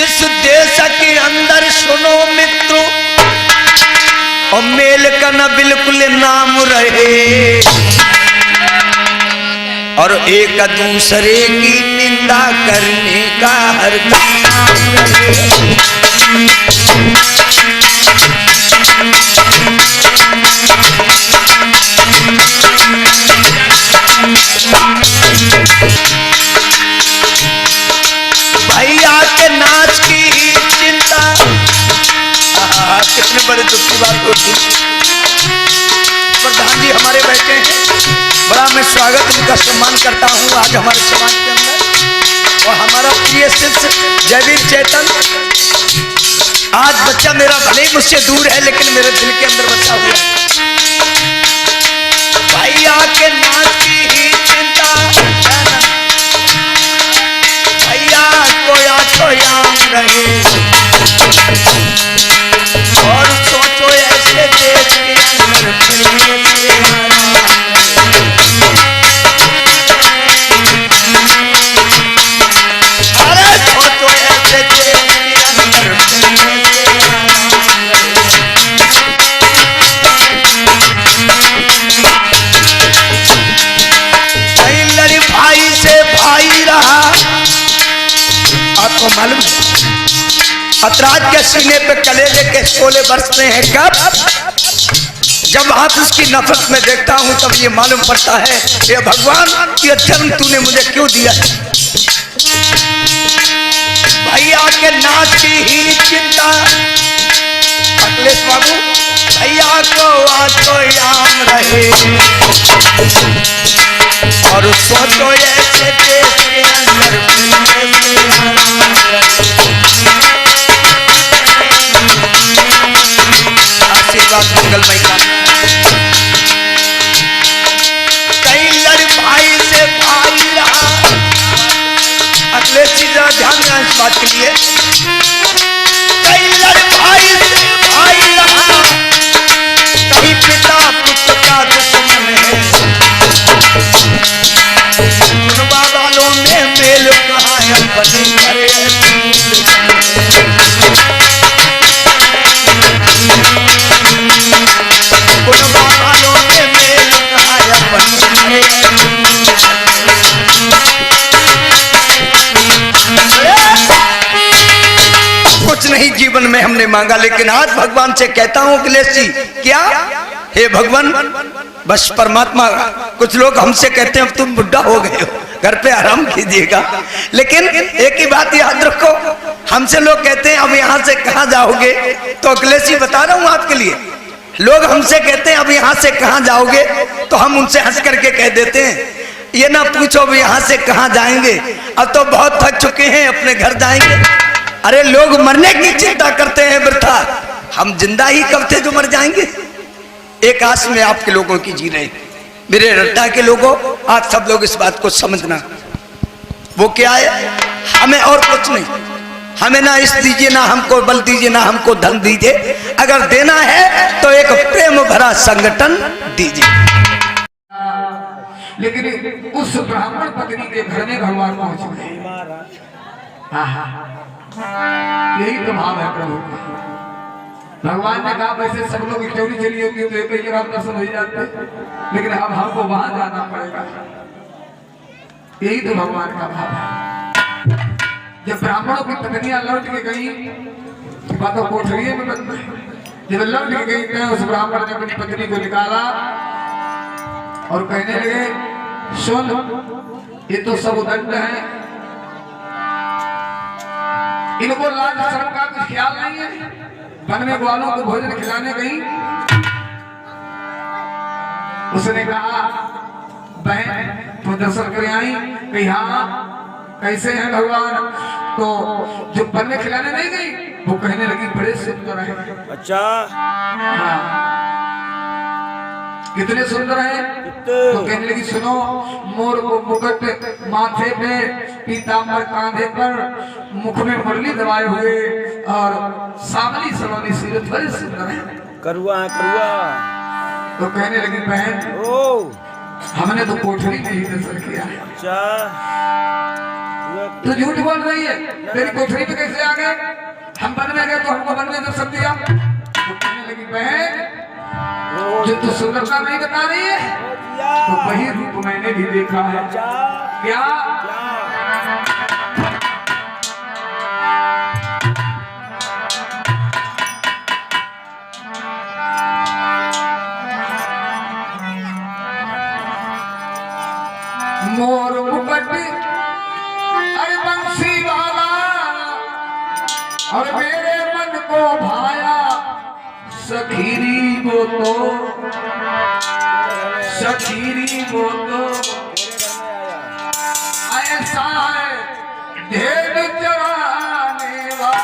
जिस देश के अंदर सुनो मित्रों और मेल का न बिल्कुल नाम रहे और एक दूसरे की निंदा करने का हर काम रहे। भैया के नाच की ही चिंता, कितने बड़े दुख की बात होती। प्रधान जी हमारे बैठे हैं, बड़ा मैं स्वागत उनका सम्मान करता हूँ आज हमारे समाज के अंदर। और हमारा प्रिय शिष्य जयवीर चेतन, आज बच्चा मेरा भले ही मुझसे दूर है लेकिन मेरे दिल के अंदर बसा हुआ है। भैया के नाच की ही चिंता, भैया को याम रहे और सोचो ऐसे देश के अंदर प्रेम से अरे सोचो ऐसे देश के अंदर प्रेम से कहीं लड़ी भाई से भाई रहा। आपको मालूम अतराज के सीने पे कलेजे के शोले बरसते हैं कब? जब हाथ उसकी नफरत में देखता हूं तब ये मालूम पड़ता है ये भगवान ये जन्म तूने मुझे क्यों दिया है। भैया के नाच की ही चिंता, अखिलेश बाबू भैया को आज तो याम रहे और सोचो ऐसे देश के अंदर आशीर्वाद मंगलमय का। कई लड़ भाई से भाई रहा। अखिलेश जी जरा ध्यान दें इस बात के लिए। कई लड़ भाई से भाई रहा, कहीं पिता पुत्र का दुश्मन है। सुनवा वालों में मेल कहाँ है बनी करे कुछ नहीं जीवन में हमने मांगा लेकिन आज भगवान से कहता हूं अखिलेश जी क्या हे भगवान बस परमात्मा। कुछ लोग हमसे कहते हैं अब तुम बुढ़ा हो गए हो घर पे आराम कीजिएगा, लेकिन एक ही बात याद रखो हमसे लोग कहते हैं अब यहाँ से कहाँ जाओगे, तो अखिलेश जी बता रहा हूँ आपके लिए। लोग हमसे कहते हैं अब यहाँ से कहाँ जाओगे तो हम उनसे हंस करके कह देते हैं ये ना पूछो अब यहाँ से कहाँ जाएंगे, अब तो बहुत थक चुके हैं अपने घर जाएंगे। अरे लोग मरने की चिंता करते हैं वृथा, हम जिंदा ही कब थे जो मर जाएंगे। एक आस में आपके लोगों की जी रहे मेरे रट्टा के लोगों, आज सब लोग इस बात को समझना। वो क्या है, हमें और कुछ नहीं, हमें ना इस दीजिए ना हमको बल दीजिए ना हमको धन दीजिए, अगर देना है तो एक प्रेम भरा संगठन दीजिए। लेकिन उस ब्राह्मण पत्नी के घर में भगवान पहुंच गए। यही तो भाव है प्रभु का। भगवान ने कहा वैसे सब लोग चौड़ी चली होगी तो एक जगह दर्शन हो जाते, लेकिन अब हमको वहां जाना पड़ेगा। यही तो भगवान का भाव है। जब ब्राह्मणों की पत्नियां लौट के गई, बातों कोठरिये में बंद, जब लौट के गई तो उस ब्राह्मण ने अपनी पत्नी को निकाला और कहने लगे सुन ये तो सब दंड है, इनको लाज शर्म का कुछ ख्याल नहीं है। वन में ग्वालों को भोजन खिलाने गई, उसने कहा बहन तो दर्शन कर आई, कही हाँ कैसे हैं भगवान, तो जो वन में खिलाने नहीं गई वो कहने लगी बड़े सुंदर है। अच्छा हाँ कितने सुंदर हैं, तो कहने लगी सुनो मोर को मुकुट माथे पे, पीताम्बर कांधे पर, मुख में मुरली दबाए हुए और सावली सलोनी सीरत बड़े सुंदर है। करुआ करुआ। तो कहने लगी बहन ओ हमने तो कोठरी में ही दर्शन किया। अच्छा तू झूठ बोल रही है, तेरी कोठरी पे कैसे आ गए? हम वन में गए तो हमको वन में दर्शन दिया। तो कहने लगी बहन जो तू सुंदरता नहीं बता रही है तो वही रूप मैंने भी देखा है। क्या? मोर मुकुट अरे बंसी वाला और मेरे मन को भाया सखीरी वो तो ऐसा है ढेर चराने वाला।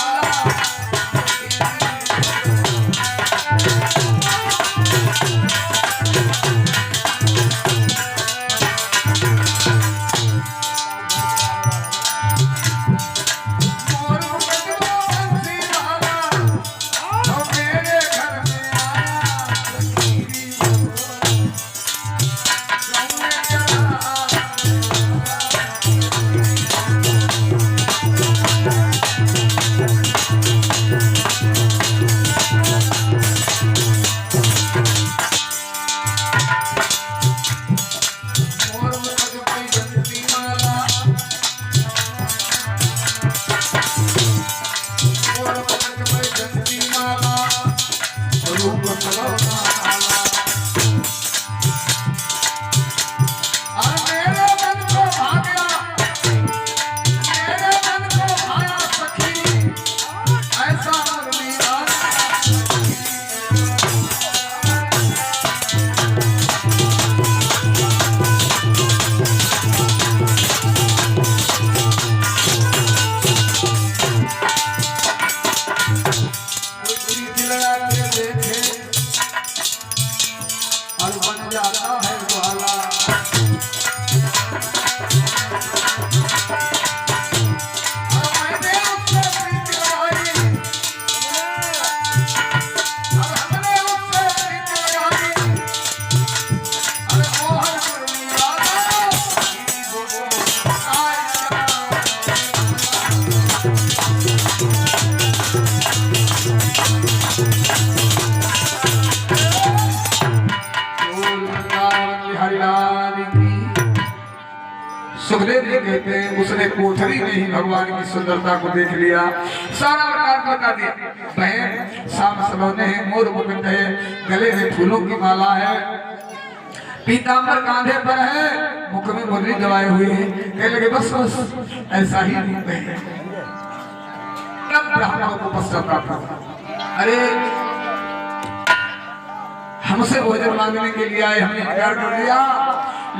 सुखदेव जी कहते हैं उसने कोठरी में ही भगवान की सुंदरता को देख लिया, सारा प्रकार बता दिया। बहन शाम सलोने हैं, मोर मुकुट है, गले में फूलों की माला है, पीतांबर कांधे पर है, मुख में मुरली दबाए हुए हैं। कहने लगे बस बस ऐसा ही रूप है। तब ब्राह्मणों को पश्चाताप हुआ, अरे हमसे भोजन मांगने के लिए आए, हमने इनकार कर दिया,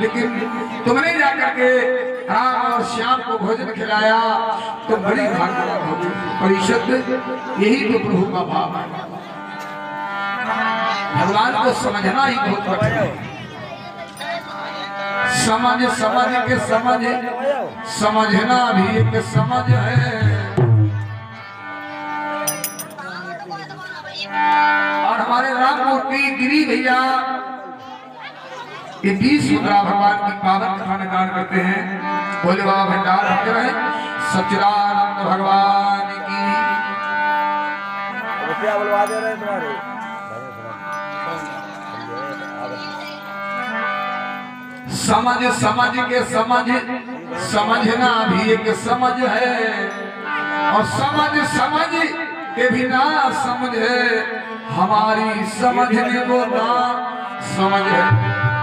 लेकिन तुमने जाकर के राम और श्याम को भोजन खिलाया तो बड़ी भाग्यवान होगी। परिषद यही तो प्रभु का भाव है। भगवान को समझना ही बहुत कठिन है। समझ के समझना भी एक समझ है। और हमारे राम मूर्ति गिरी भैया ये 20 मुद्रा भगवान की पावन कथा में दान करते हैं। भोले बाबा भंडार रखते रहे। सच्चिदानंद भगवान की क्या बुलवा दे रहे तुम्हारे। समझ के समझना भी एक समझ है, और समझ के बिना समझ है, हमारी समझ में वो ना समझ है।